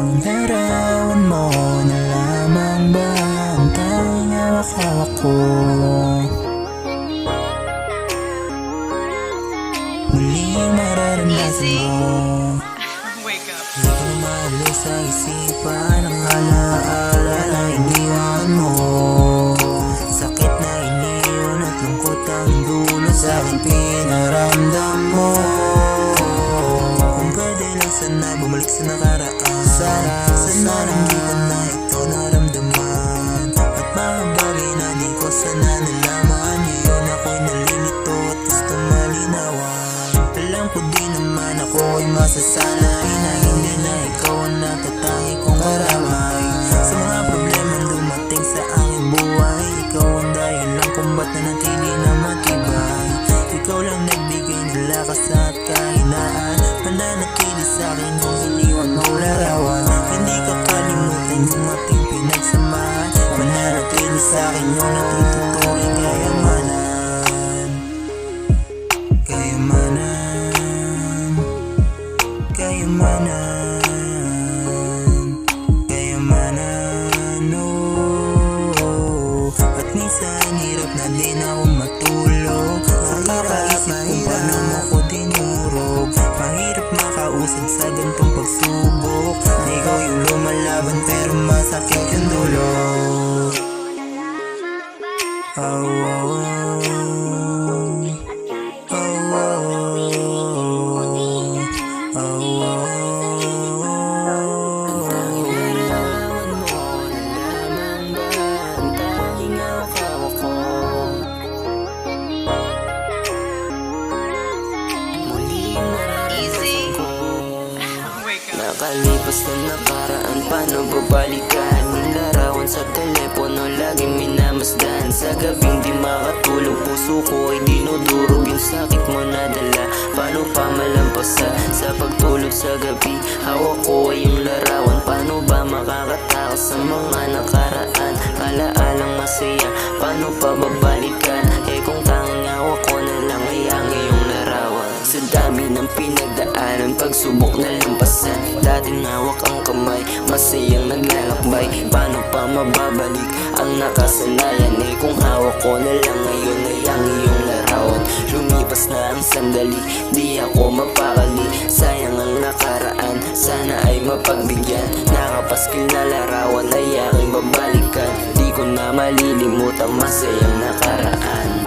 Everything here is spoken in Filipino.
Larawan mo na lamang ba ang tanging hawak-hawak ko? Muling mararanasan mo. Di ko maalis sa isipan ang alaala na iniwan mo. Sakit na iniwan at lungkot ang dulot sa aking pinaramdam mo. Kung pwede lang sana bumalik sa nakaraan. Sana hindi ko na ito naramdaman. At mga bagay na di ko sana nalaman. Ngayon ako'y nalilito at gusto malinawan. Alam ko di naman ako'y masasanay na hindi na ikaw ang natatangi kong karamay. Sa mga problemang dumating sa aking buhay, ikaw ang dahilan kung ba't nanatili na matibay. Ikaw lang nagbigay ng lakas at kahinaan. Mananatili sa'kin kung iniwan mo larawan. Hindi ka kalimutan yung ating pinagsamahan. Mananatili sa'kin yung natututuring kayamanan. Kayamanan, kayamanan, kayamanan, oh. At minsan hirap na din ako matulog. Nakakaisip kung paano mo ko dinurog. Mahirap makausap sa gantong pagsubok. Di ko yung lumalaban pero masakit yung dulo. Oh, oh, oh. Nakalipas na nakaraan, paano babalikan? Yung larawan sa telepono, laging minamasdan. Sa gabing di makatulog, puso ko ay dinudurog. Yung sakit mo nadala, paano pa malampasan? Sa pagtulog sa gabi, hawak ko ay yung larawan. Paano ba makakatakas sa mga nakaraan? Alaalang masaya, paano pa babalikan? Eh kung tanging hawak ko na lang ay ang iyong larawan. Sa dami ng pinagdaanan, pagsubok na lampasan. Dating hawak ang kamay, masayang naglalakbay. Paano pa mababalik ang nakasanayan? Eh kung hawak ko na lang ngayon ay ang iyong larawan. Lumipas na ang sandali, di ako mapakali. Sayang ang nakaraan, sana ay mapagbigyan. Nakapaskil na larawan ay aking babalikan. Di ko na malilimutan masayang nakaraan.